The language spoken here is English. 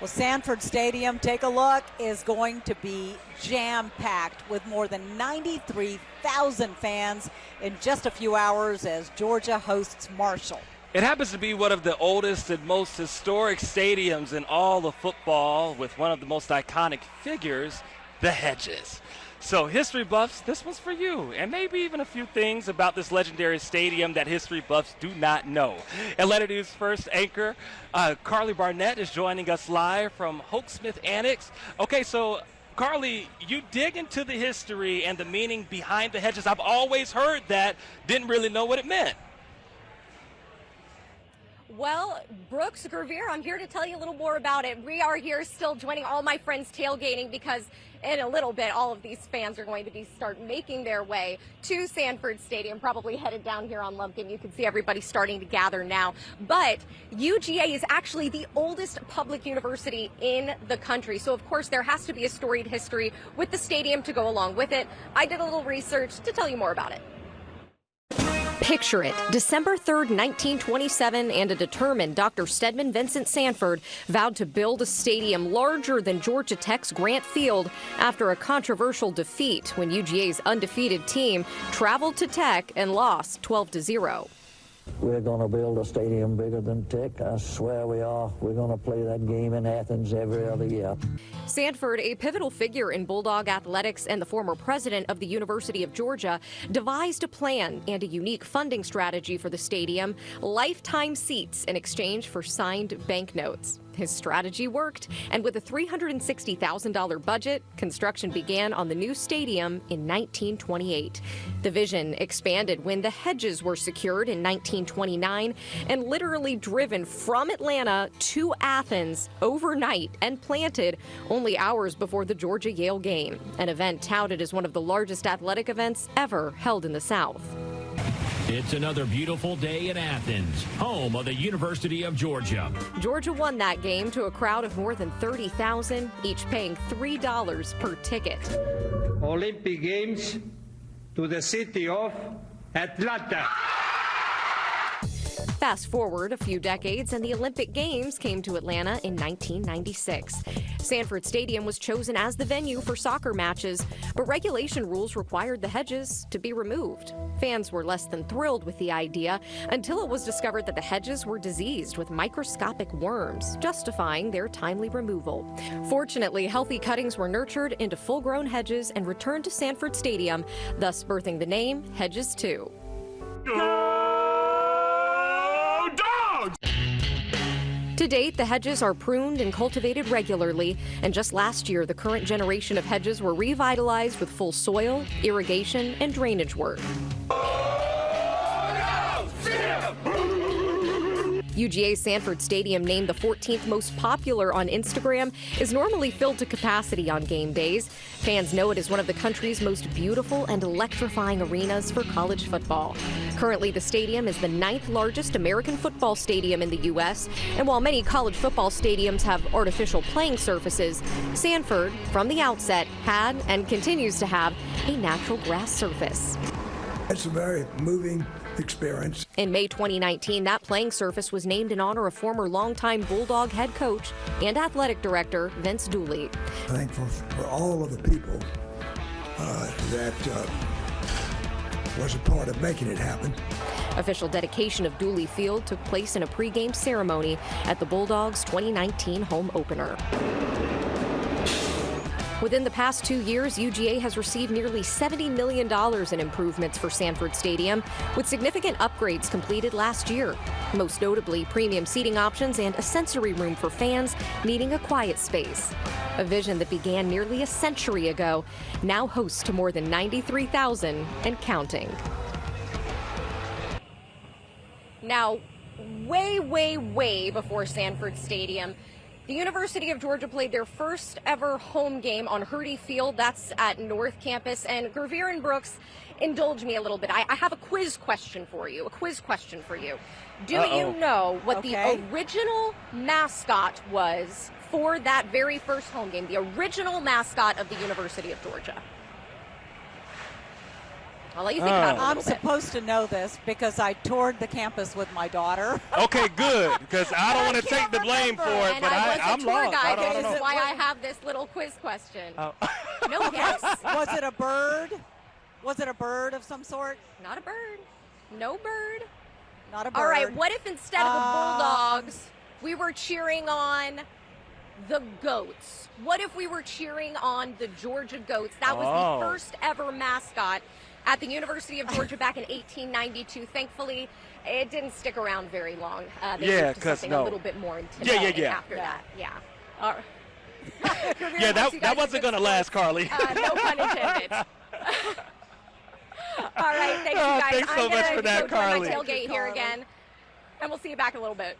Well, Sanford Stadium, take a look, is going to be jam-packed with more than 93,000 fans in just a few hours as Georgia hosts Marshall. It happens to be one of the oldest and most historic stadiums in all of football, with one of the most iconic figures, the Hedges. So history buffs, this one's for you, and maybe even a few things about this legendary stadium that history buffs do not know. Atlanta News First anchor Carly Barnett is joining us live from Hoke Smith Annex. Okay, so Carly, you dig into the history and the meaning behind the Hedges. I've always heard that, didn't really know what it meant. Well, Brooks, Gravier, I'm here to tell you a little more about it. We are here still joining all my friends tailgating because in a little bit, all of these fans are going to start making their way to Sanford Stadium, probably headed down here on Lumpkin. You can see everybody starting to gather now. But UGA is actually the oldest public university in the country. So, of course, there has to be a storied history with the stadium to go along with it. I did a little research to tell you more about it. Picture it, December 3rd, 1927, and a determined Dr. Stedman Vincent Sanford vowed to build a stadium larger than Georgia Tech's Grant Field after a controversial defeat when UGA's undefeated team traveled to Tech and lost 12-0. We're going to build a stadium bigger than Tech. I swear we are. We're going to play that game in Athens every other year. Sanford, a pivotal figure in Bulldog athletics and the former president of the University of Georgia, devised a plan and a unique funding strategy for the stadium, lifetime seats in exchange for signed banknotes. His strategy worked, and with a $360,000 budget, construction began on the new stadium in 1928. The vision expanded when the Hedges were secured in 1929 and literally driven from Atlanta to Athens overnight and planted only hours before the Georgia-Yale game, an event touted as one of the largest athletic events ever held in the South. It's another beautiful day in Athens, home of the University of Georgia. Georgia won that game to a crowd of more than 30,000, each paying $3 per ticket. Olympic Games to the city of Atlanta. Fast forward a few decades, and the Olympic Games came to Atlanta in 1996. Sanford Stadium was chosen as the venue for soccer matches, but regulation rules required the Hedges to be removed. Fans were less than thrilled with the idea until it was discovered that the Hedges were diseased with microscopic worms, justifying their timely removal. Fortunately, healthy cuttings were nurtured into full-grown hedges and returned to Sanford Stadium, thus birthing the name Hedges 2. To date, the hedges are pruned and cultivated regularly, and just last year, the current generation of hedges were revitalized with full soil, irrigation, and drainage work. UGA Sanford Stadium, named the 14th most popular on Instagram, is normally filled to capacity on game days. Fans know it as one of the country's most beautiful and electrifying arenas for college football. Currently, the stadium is the 9th largest American football stadium in the U.S., and while many college football stadiums have artificial playing surfaces, Sanford, from the outset, had and continues to have a natural grass surface. It's a very moving experience. In May 2019, that playing surface was named in honor of former longtime Bulldog head coach and athletic director Vince Dooley. Thankful for all of the people that was a part of making it happen. Official dedication of Dooley Field took place in a pregame ceremony at the Bulldogs' 2019 home opener. Within the past 2 years, UGA has received nearly $70 million in improvements for Sanford Stadium, with significant upgrades completed last year. Most notably, premium seating options and a sensory room for fans needing a quiet space. A vision that began nearly a century ago, now hosts to more than 93,000 and counting. Now, way before Sanford Stadium, the University of Georgia played their first ever home game on Hurdy Field. That's at North Campus. And Gravier and Brooks, indulge me a little bit. I have a quiz question for you. Do you know what the original mascot was for that very first home game? The original mascot of the University of Georgia. I'll let you think about it a I'm little bit. supposed to know this because I toured the campus with my daughter. Okay, good, because I don't want to take the blame for it, And but I was I'm a tour lost. guide, I don't which know. is why I have this little quiz question. Oh. No guess. Was it a bird? Was it a bird of some sort? Not a bird. No bird. Not a bird. All right, what if instead of the Bulldogs, we were cheering on the Goats? What if we were cheering on the Georgia Goats? That was the first ever mascot at the University of Georgia back in 1892. Thankfully, it didn't stick around very long. They moved to something a little bit more intimidating after that. Yeah. All right. Yeah, that wasn't going to last, Carly. No pun intended. All right, thanks you guys. Thanks so much for that, I'm going to go join Carly. my tailgate here again, and we'll see you back in a little bit.